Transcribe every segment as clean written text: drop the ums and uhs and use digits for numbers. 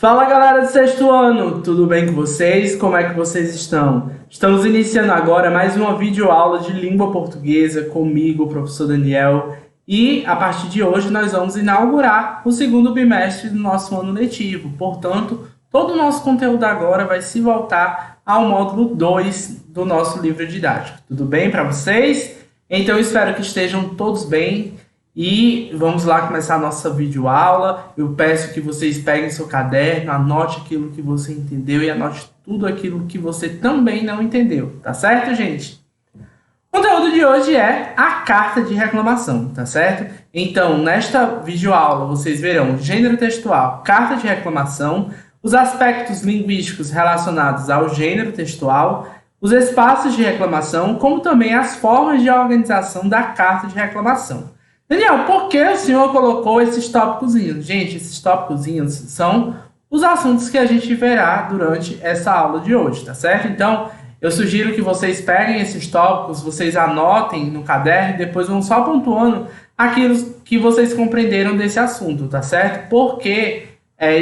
Fala galera do sexto ano, tudo bem com vocês? Como é que vocês estão? Estamos iniciando agora mais uma videoaula de língua portuguesa comigo, o professor Daniel, e a partir de hoje nós vamos inaugurar o segundo bimestre do nosso ano letivo. Portanto, todo o nosso conteúdo agora vai se voltar ao módulo 2 do nosso livro didático. Tudo bem para vocês? Então eu espero que estejam todos bem. E vamos lá começar a nossa videoaula. Eu peço que vocês peguem seu caderno, anote aquilo que você entendeu e anote tudo aquilo que você também não entendeu, tá certo, gente? O conteúdo de hoje é a carta de reclamação, tá certo? Então, nesta videoaula, vocês verão gênero textual, carta de reclamação, os aspectos linguísticos relacionados ao gênero textual, os espaços de reclamação, como também as formas de organização da carta de reclamação. Daniel, por que o senhor colocou esses tópicozinhos? Gente, esses tópicozinhos são os assuntos que a gente verá durante essa aula de hoje, tá certo? Então, eu sugiro que vocês peguem esses tópicos, vocês anotem no caderno e depois vão só pontuando aquilo que vocês compreenderam desse assunto, tá certo? Porque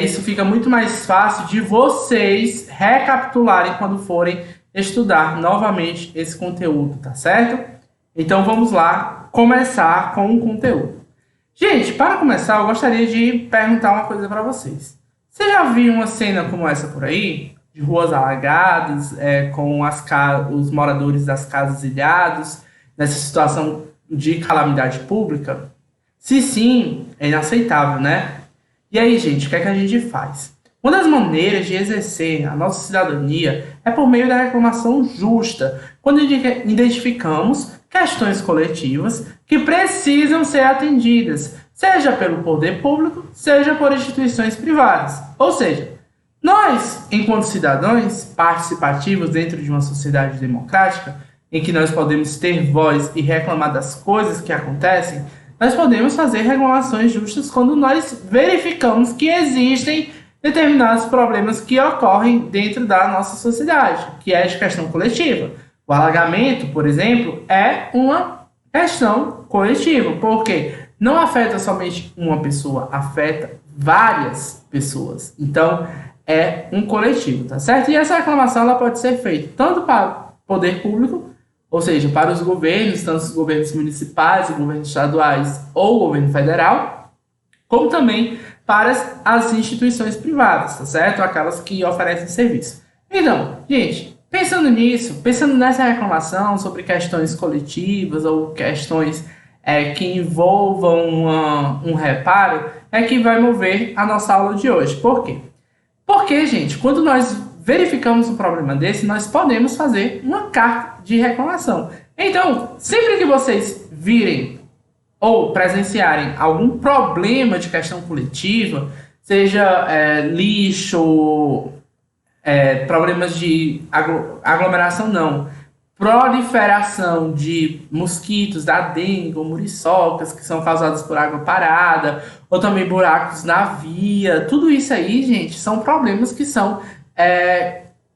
isso fica muito mais fácil de vocês recapitularem quando forem estudar novamente esse conteúdo, tá certo? Então, vamos lá começar com o conteúdo. Gente, para começar, eu gostaria de perguntar uma coisa para vocês. Você já viu uma cena como essa por aí? De ruas alagadas, com os moradores das casas ilhados, nessa situação de calamidade pública? Se sim, é inaceitável, né? E aí, gente, o que é que a gente faz? Uma das maneiras de exercer a nossa cidadania é por meio da reclamação justa, quando identificamos questões coletivas que precisam ser atendidas, seja pelo poder público, seja por instituições privadas. Ou seja, nós, enquanto cidadãos participativos dentro de uma sociedade democrática, em que nós podemos ter voz e reclamar das coisas que acontecem, nós podemos fazer reclamações justas quando nós verificamos que existem determinados problemas que ocorrem dentro da nossa sociedade, que é de questão coletiva. O alagamento, por exemplo, é uma questão coletiva, porque não afeta somente uma pessoa, afeta várias pessoas. Então, é um coletivo, tá certo? E essa reclamação ela pode ser feita tanto para o poder público, ou seja, para os governos, tanto os governos municipais, os governos estaduais ou o governo federal, como também para as instituições privadas, tá certo? Aquelas que oferecem serviço. Então, gente, pensando nisso, pensando nessa reclamação sobre questões coletivas ou questões que envolvam um reparo, é que vai mover a nossa aula de hoje. Por quê? Porque, gente, quando nós verificamos um problema desse, nós podemos fazer uma carta de reclamação. Então, sempre que vocês virem ou presenciarem algum problema de questão coletiva, seja lixo, problemas de aglomeração não, proliferação de mosquitos da dengue ou muriçocas que são causadas por água parada, ou também buracos na via, tudo isso aí, gente, são problemas que são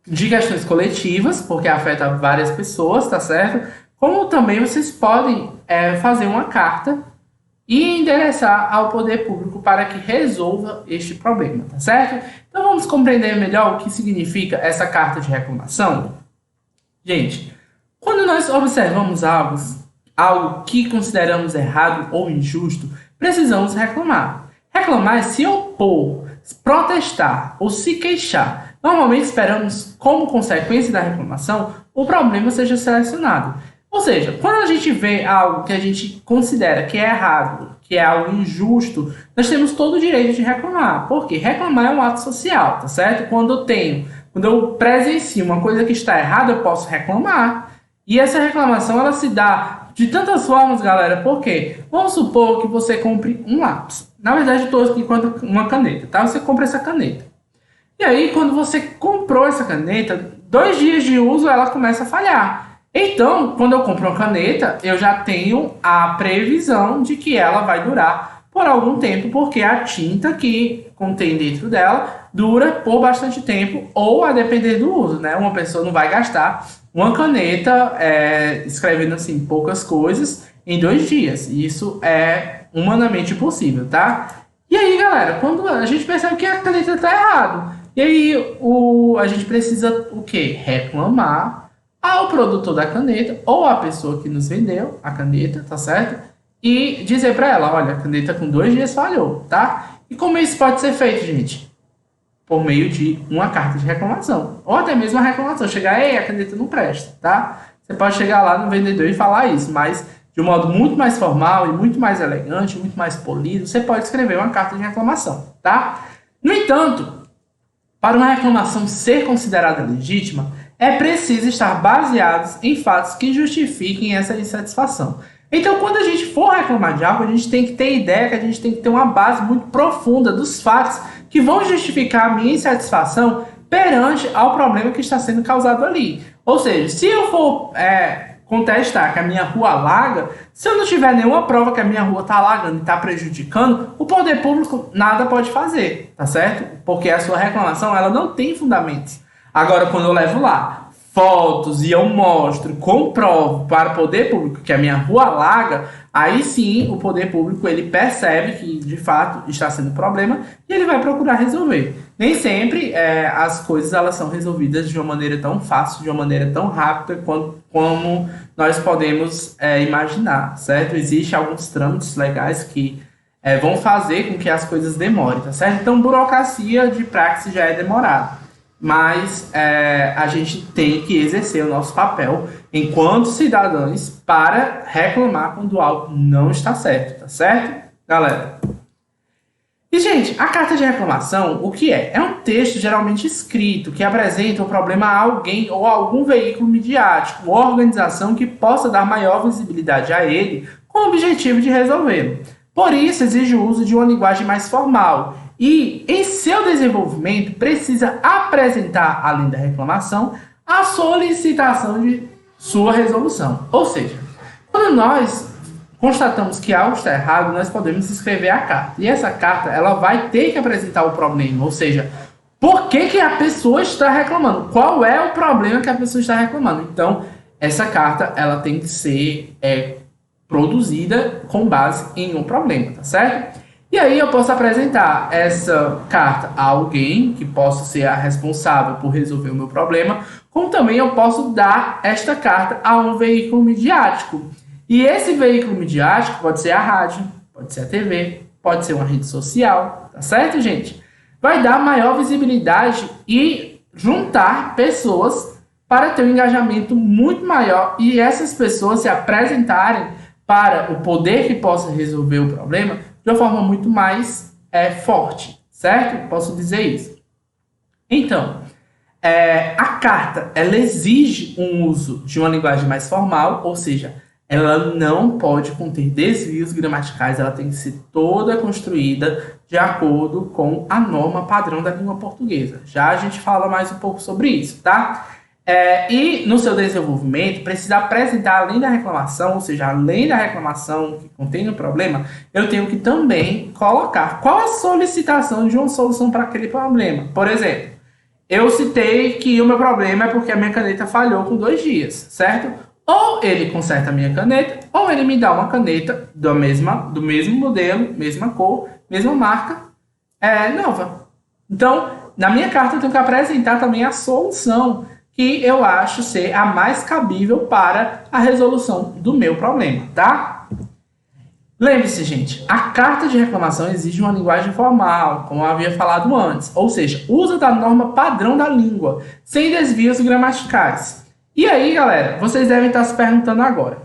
de questões coletivas, porque afeta várias pessoas, tá certo? Como também vocês podem fazer uma carta e endereçar ao poder público para que resolva este problema, tá certo? Então vamos compreender melhor o que significa essa carta de reclamação? Gente, quando nós observamos algo que consideramos errado ou injusto, precisamos reclamar. Reclamar é se opor, protestar ou se queixar. Normalmente esperamos, como consequência da reclamação, o problema seja selecionado. Ou seja, quando a gente vê algo que a gente considera que é errado, que é algo injusto, nós temos todo o direito de reclamar. Por quê? Reclamar é um ato social, tá certo? Quando eu presencio uma coisa que está errada, eu posso reclamar. E essa reclamação, ela se dá de tantas formas, galera. Por quê? Vamos supor que você compre um lápis. Na verdade, eu estou aqui com uma caneta, tá? Você compra essa caneta. E aí, quando você comprou essa caneta, 2 dias de uso, ela começa a falhar. Então, quando eu compro uma caneta, eu já tenho a previsão de que ela vai durar por algum tempo, porque a tinta que contém dentro dela dura por bastante tempo, ou a depender do uso, né? Uma pessoa não vai gastar uma caneta escrevendo assim poucas coisas em 2 dias. Isso é humanamente possível, tá? E aí, galera, quando a gente percebe que a caneta está errado, e aí a gente precisa o quê? Reclamar ao produtor da caneta ou à pessoa que nos vendeu a caneta, tá certo? E dizer para ela, olha, a caneta com 2 dias falhou, tá? E como isso pode ser feito, gente? Por meio de uma carta de reclamação. Ou até mesmo a reclamação. Chegar, ei, a caneta não presta, tá? Você pode chegar lá no vendedor e falar isso, mas de um modo muito mais formal e muito mais elegante, muito mais polido, você pode escrever uma carta de reclamação, tá? No entanto, para uma reclamação ser considerada legítima, é preciso estar baseados em fatos que justifiquem essa insatisfação. Então, quando a gente for reclamar de algo, a gente tem que ter ideia que a gente tem que ter uma base muito profunda dos fatos que vão justificar a minha insatisfação perante ao problema que está sendo causado ali. Ou seja, se eu for contestar que a minha rua alaga, se eu não tiver nenhuma prova que a minha rua está alagando e está prejudicando, o poder público nada pode fazer, tá certo? Porque a sua reclamação ela não tem fundamentos. Agora, quando eu levo lá fotos e eu mostro, comprovo para o poder público que a minha rua alaga, aí sim o poder público ele percebe que de fato está sendo um problema e ele vai procurar resolver. Nem sempre as coisas elas são resolvidas de uma maneira tão fácil, de uma maneira tão rápida como nós podemos imaginar, certo? Existem alguns trâmites legais que vão fazer com que as coisas demorem, tá certo? Então, burocracia de praxe já é demorada. Mas a gente tem que exercer o nosso papel enquanto cidadãos para reclamar quando algo não está certo, tá certo, galera? E, gente, a carta de reclamação, o que é? É um texto geralmente escrito que apresenta o problema a alguém ou a algum veículo midiático ou organização que possa dar maior visibilidade a ele com o objetivo de resolvê-lo. Por isso, exige o uso de uma linguagem mais formal e, em seu desenvolvimento, precisa apresentar, além da reclamação, a solicitação de sua resolução. Ou seja, quando nós constatamos que algo está errado, nós podemos escrever a carta. E essa carta ela vai ter que apresentar o problema, ou seja, por que a pessoa está reclamando? Qual é o problema que a pessoa está reclamando? Então, essa carta ela tem que ser produzida com base em um problema, tá certo? E aí eu posso apresentar essa carta a alguém que possa ser a responsável por resolver o meu problema, como também eu posso dar esta carta a um veículo midiático. E esse veículo midiático pode ser a rádio, pode ser a TV, pode ser uma rede social, tá certo, gente? Vai dar maior visibilidade e juntar pessoas para ter um engajamento muito maior e essas pessoas se apresentarem para o poder que possa resolver o problema de uma forma muito mais forte, certo? Posso dizer isso. Então, a carta, ela exige um uso de uma linguagem mais formal, ou seja, ela não pode conter desvios gramaticais, ela tem que ser toda construída de acordo com a norma padrão da língua portuguesa. Já a gente fala mais um pouco sobre isso, tá? E no seu desenvolvimento, precisa apresentar, além da reclamação, ou seja, além da reclamação que contém o problema, eu tenho que também colocar qual a solicitação de uma solução para aquele problema. Por exemplo, eu citei que o meu problema é porque a minha caneta falhou com 2 dias, certo? Ou ele conserta a minha caneta, ou ele me dá uma caneta do mesmo modelo, mesma cor, mesma marca, nova. Então, na minha carta eu tenho que apresentar também a solução que eu acho ser a mais cabível para a resolução do meu problema, tá? Lembre-se, gente, a carta de reclamação exige uma linguagem formal, como eu havia falado antes, ou seja, usa da norma padrão da língua, sem desvios gramaticais. E aí, galera, vocês devem estar se perguntando agora,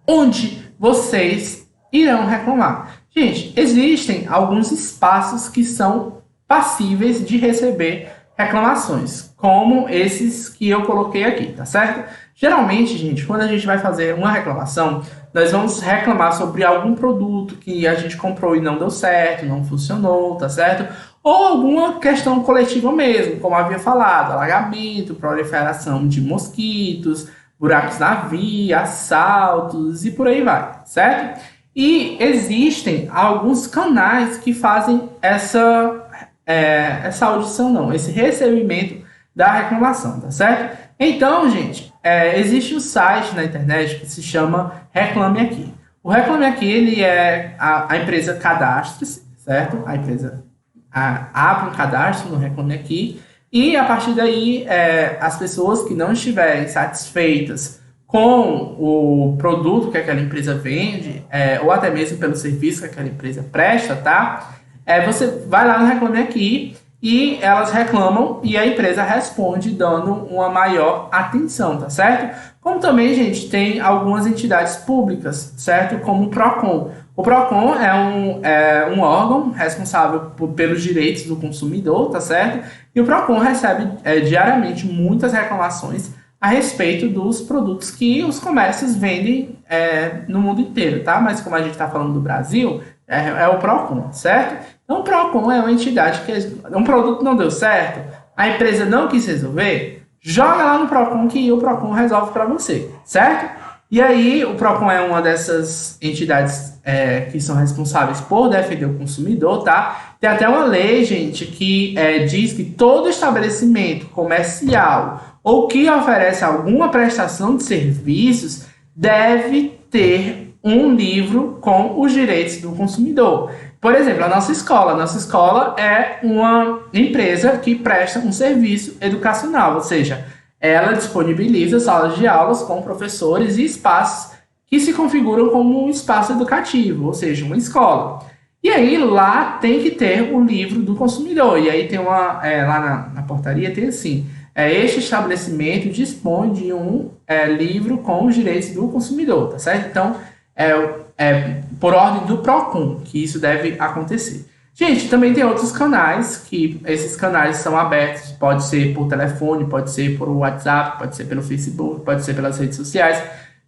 onde vocês irão reclamar? Gente, existem alguns espaços que são passíveis de receber reclamações, como esses que eu coloquei aqui, tá certo? Geralmente, gente, quando a gente vai fazer uma reclamação, nós vamos reclamar sobre algum produto que a gente comprou e não deu certo, não funcionou, tá certo? Ou alguma questão coletiva mesmo, como havia falado, alagamento, proliferação de mosquitos, buracos na via, assaltos e por aí vai, certo? E existem alguns canais que fazem essa audição, não, esse recebimento da reclamação, tá certo? Então, gente, existe um site na internet que se chama Reclame Aqui. O Reclame Aqui, ele é a empresa cadastra-se, certo? A empresa abre um cadastro no Reclame Aqui e, a partir daí, as pessoas que não estiverem satisfeitas com o produto que aquela empresa vende, ou até mesmo pelo serviço que aquela empresa presta, tá? Você vai lá no Reclame Aqui e elas reclamam e a empresa responde dando uma maior atenção, tá certo? Como também, gente, tem algumas entidades públicas, certo? Como o PROCON. O PROCON é um órgão responsável pelos direitos do consumidor, tá certo? E o PROCON recebe diariamente muitas reclamações a respeito dos produtos que os comércios vendem no mundo inteiro, tá? Mas como a gente está falando do Brasil, é o PROCON, certo? Então o PROCON é uma entidade que um produto não deu certo, a empresa não quis resolver, joga lá no PROCON que o PROCON resolve para você, certo? E aí o PROCON é uma dessas entidades que são responsáveis por defender o consumidor, tá? Tem até uma lei, gente, que diz que todo estabelecimento comercial ou que oferece alguma prestação de serviços deve ter um livro com os direitos do consumidor. Por exemplo, a nossa escola é uma empresa que presta um serviço educacional, ou seja, ela disponibiliza salas de aulas com professores e espaços que se configuram como um espaço educativo, ou seja, uma escola. E aí lá tem que ter o livro do consumidor. E aí tem lá na portaria tem assim, este estabelecimento dispõe de um livro com os direitos do consumidor, tá certo? Então, por ordem do PROCON que isso deve acontecer. Gente, também tem outros canais, que esses canais são abertos, pode ser por telefone, pode ser por WhatsApp, pode ser pelo Facebook, pode ser pelas redes sociais,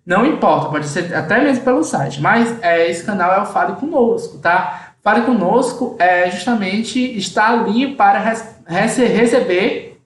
não importa, pode ser até mesmo pelo site, mas esse canal é o Fale Conosco, tá? Fale Conosco justamente está ali para receber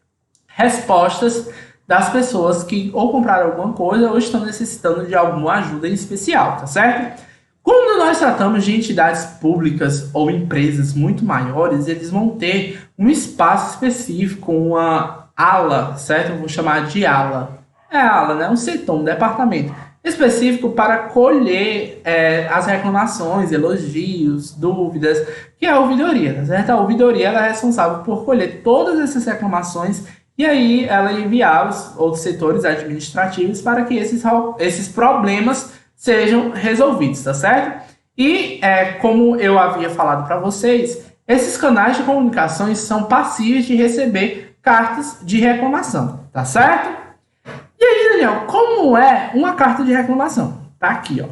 respostas das pessoas que ou compraram alguma coisa ou estão necessitando de alguma ajuda em especial, tá certo? Quando nós tratamos de entidades públicas ou empresas muito maiores, eles vão ter um espaço específico, uma ala, certo? Eu vou chamar de ala. Ala, né? Um setor, um departamento específico para colher as reclamações, elogios, dúvidas, que é a ouvidoria, tá certo? A ouvidoria ela é responsável por colher todas essas reclamações e aí ela enviar os outros setores administrativos para que esses problemas sejam resolvidos, tá certo? E, como eu havia falado para vocês, esses canais de comunicações são passíveis de receber cartas de reclamação, tá certo? E aí, Daniel, como é uma carta de reclamação? Tá aqui, ó.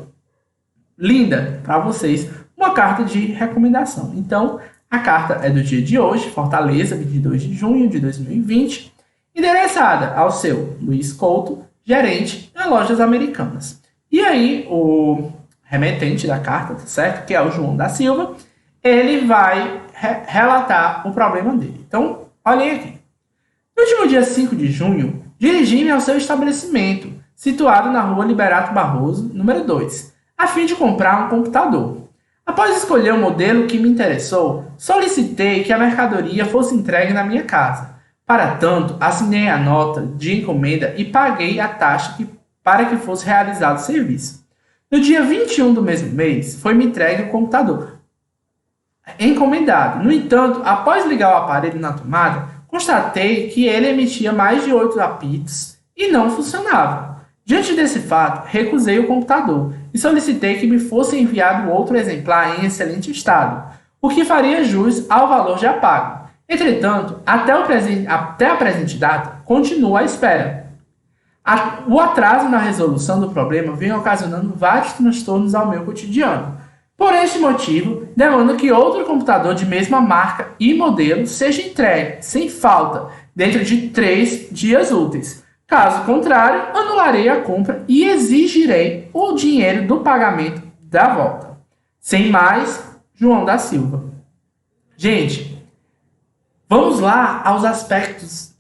Linda para vocês, uma carta de recomendação. Então, a carta é do dia de hoje, Fortaleza, 22 de junho de 2020, endereçada ao seu Luiz Couto, gerente das lojas americanas. E aí, o remetente da carta, tá certo? Que é o João da Silva, ele vai relatar o problema dele. Então, olhem aqui. No último dia 5 de junho, dirigi-me ao seu estabelecimento, situado na rua Liberato Barroso, número 2, a fim de comprar um computador. Após escolher o modelo que me interessou, solicitei que a mercadoria fosse entregue na minha casa. Para tanto, assinei a nota de encomenda e paguei a taxa para que fosse realizado o serviço. No dia 21 do mesmo mês, foi-me entregue o computador encomendado. No entanto, após ligar o aparelho na tomada, constatei que ele emitia mais de 8 apitos e não funcionava. Diante desse fato, recusei o computador e solicitei que me fosse enviado outro exemplar em excelente estado, o que faria jus ao valor já pago. Entretanto, até a presente data, continuo à espera. O atraso na resolução do problema vem ocasionando vários transtornos ao meu cotidiano. Por este motivo, demando que outro computador de mesma marca e modelo seja entregue, sem falta, dentro de 3 dias úteis. Caso contrário, anularei a compra e exigirei o dinheiro do pagamento da volta. Sem mais, João da Silva. Gente, vamos lá aos aspectos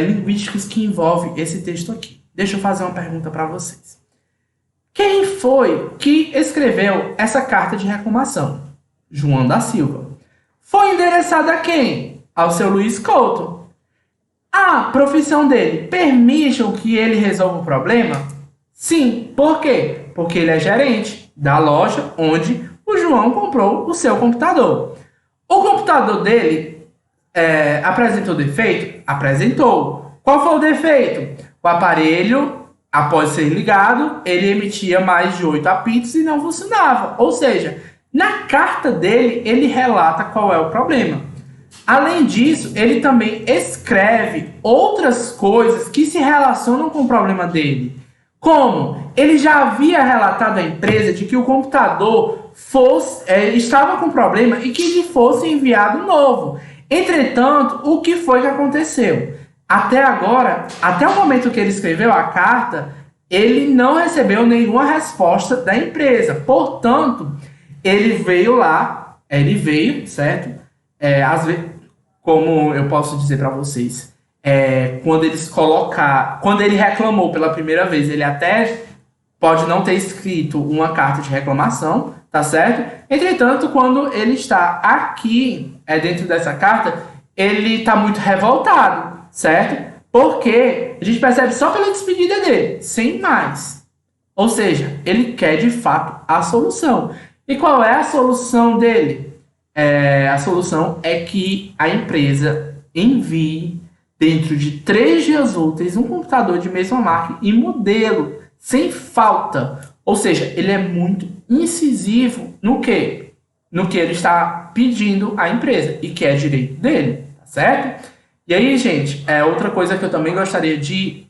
linguísticos que envolvem esse texto aqui. Deixa eu fazer uma pergunta para vocês. Quem foi que escreveu essa carta de reclamação? João da Silva. Foi endereçada a quem? Ao seu Luiz Couto. A profissão dele permite que ele resolva o problema? Sim. Por quê? Porque ele é gerente. da loja onde o João comprou o seu computador. O computador dele apresentou defeito? Apresentou. Qual foi o defeito? O aparelho, após ser ligado, ele emitia mais de 8 apitos e não funcionava. Ou seja, na carta dele, ele relata qual é o problema. Além disso, ele também escreve outras coisas que se relacionam com o problema dele. Como? Ele já havia relatado à empresa de que o computador estava com problema e que lhe fosse enviado novo. Entretanto, o que foi que aconteceu? Até agora, até o momento que ele escreveu a carta, ele não recebeu nenhuma resposta da empresa. Portanto, ele veio, certo? Às vezes, como eu posso dizer para vocês, quando ele reclamou pela primeira vez, ele até pode não ter escrito uma carta de reclamação, tá certo? Entretanto, quando ele está aqui, dentro dessa carta, ele está muito revoltado, certo? Porque a gente percebe só pela despedida dele, sem mais. Ou seja, ele quer de fato a solução. E qual é a solução dele? A solução é que a empresa envie, dentro de 3 dias úteis, um computador de mesma marca e modelo, sem falta. Ou seja, ele é muito incisivo no que? No que ele está pedindo à empresa, e que é direito dele, tá certo? E aí, gente, outra coisa que eu também gostaria de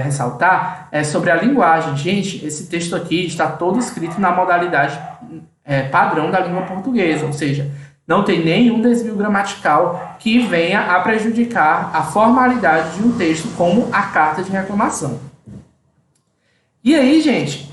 ressaltar é sobre a linguagem. Gente, esse texto aqui está todo escrito na modalidade padrão da língua portuguesa, ou seja, não tem nenhum desvio gramatical que venha a prejudicar a formalidade de um texto como a carta de reclamação. E aí, gente,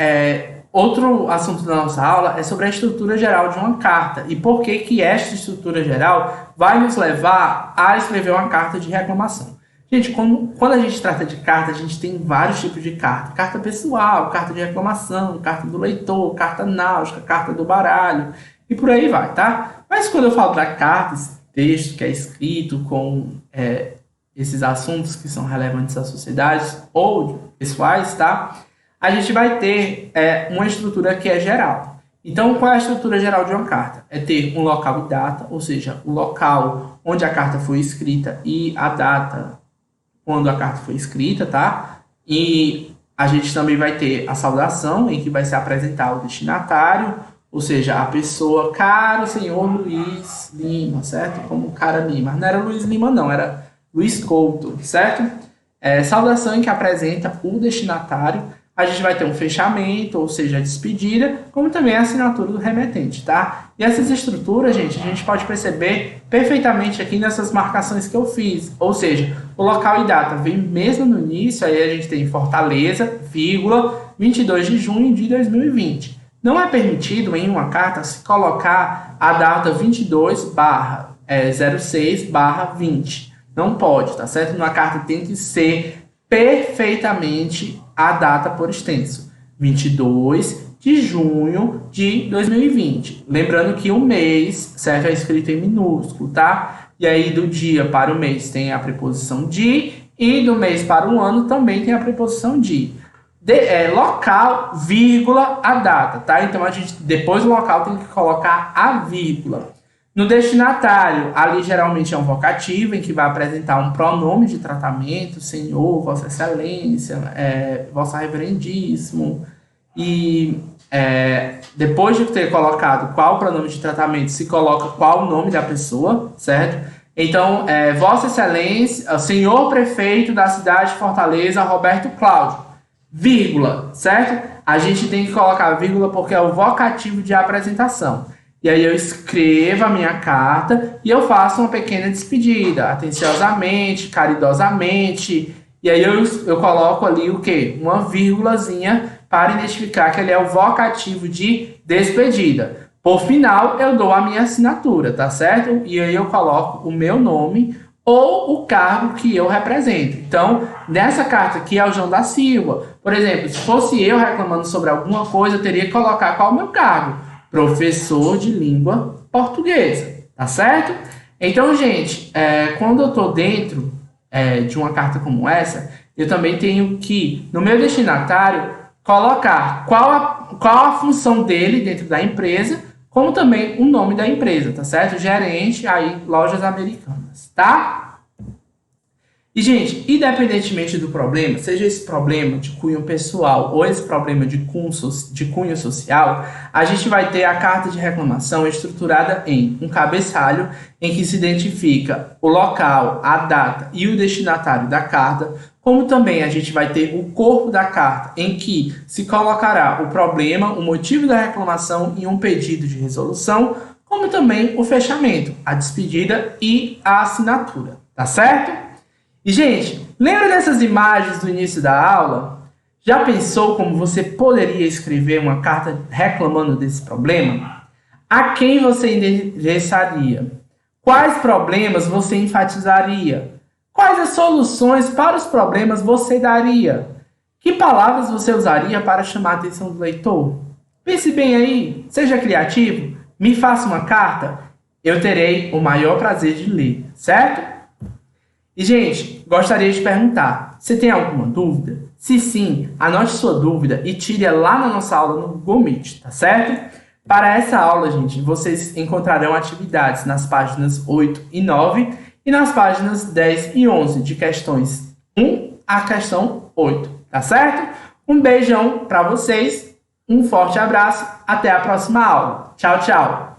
outro assunto da nossa aula é sobre a estrutura geral de uma carta e por que esta estrutura geral vai nos levar a escrever uma carta de reclamação. Gente, quando a gente trata de carta, a gente tem vários tipos de carta. Carta pessoal, carta de reclamação, carta do leitor, carta náutica, carta do baralho e por aí vai, tá? Mas quando eu falo da carta, esse texto que é escrito com esses assuntos que são relevantes às sociedades ou pessoais, tá? A gente vai ter uma estrutura que é geral. Então, qual é a estrutura geral de uma carta? É ter um local e data, ou seja, o local onde a carta foi escrita e a data quando a carta foi escrita, tá? E a gente também vai ter a saudação, em que vai se apresentar o destinatário, ou seja, a pessoa, caro senhor Luiz Lima, certo? Como cara Lima. Não era Luiz Lima, não, era Luiz Couto, certo? Saudação em que apresenta o destinatário. A gente vai ter um fechamento, ou seja, a despedida, como também a assinatura do remetente, tá? E essas estruturas, gente, a gente pode perceber perfeitamente aqui nessas marcações que eu fiz. Ou seja, o local e data vem mesmo no início, aí a gente tem Fortaleza, vírgula, 22 de junho de 2020. Não é permitido em uma carta se colocar a data 22/06/20. Não pode, tá certo? Numa carta tem que ser perfeitamente a data por extenso, 22 de junho de 2020. Lembrando que o mês, certo, é escrito em minúsculo, tá? E aí do dia para o mês tem a preposição de, e do mês para o ano também tem a preposição de. Local, vírgula, a data, tá? Então a gente, depois do local, tem que colocar a vírgula. No destinatário, ali geralmente é um vocativo, em que vai apresentar um pronome de tratamento, senhor, vossa excelência, vossa reverendíssimo. E depois de ter colocado qual o pronome de tratamento, se coloca qual o nome da pessoa, certo? Então, vossa excelência, senhor prefeito da cidade de Fortaleza, Roberto Cláudio, vírgula, certo? A gente tem que colocar vírgula porque é o vocativo de apresentação. E aí eu escrevo a minha carta e eu faço uma pequena despedida, atenciosamente, caridosamente. E aí eu coloco ali o quê? Uma vírgulazinha para identificar que ele é o vocativo de despedida. Por final, eu dou a minha assinatura, tá certo? E aí eu coloco o meu nome ou o cargo que eu represento. Então, nessa carta aqui é o João da Silva. Por exemplo, se fosse eu reclamando sobre alguma coisa, eu teria que colocar qual é o meu cargo. Professor de língua portuguesa, tá certo? Então, gente, quando eu estou dentro de uma carta como essa, eu também tenho que, no meu destinatário, colocar qual a função dele dentro da empresa, como também o nome da empresa, tá certo? Gerente, aí, Lojas Americanas, tá? E, gente, independentemente do problema, seja esse problema de cunho pessoal ou esse problema de cunho social, a gente vai ter a carta de reclamação estruturada em um cabeçalho em que se identifica o local, a data e o destinatário da carta, como também a gente vai ter o corpo da carta em que se colocará o problema, o motivo da reclamação e um pedido de resolução, como também o fechamento, a despedida e a assinatura, tá certo? E, gente, lembra dessas imagens do início da aula? Já pensou como você poderia escrever uma carta reclamando desse problema? A quem você endereçaria? Quais problemas você enfatizaria? Quais as soluções para os problemas você daria? Que palavras você usaria para chamar a atenção do leitor? Pense bem aí, seja criativo, me faça uma carta, eu terei o maior prazer de ler, certo? E, gente, gostaria de perguntar, você tem alguma dúvida? Se sim, anote sua dúvida e tire-a lá na nossa aula no Google Meet, tá certo? Para essa aula, gente, vocês encontrarão atividades nas páginas 8 e 9 e nas páginas 10 e 11, de questões 1 à questão 8, tá certo? Um beijão para vocês, um forte abraço, até a próxima aula. Tchau, tchau!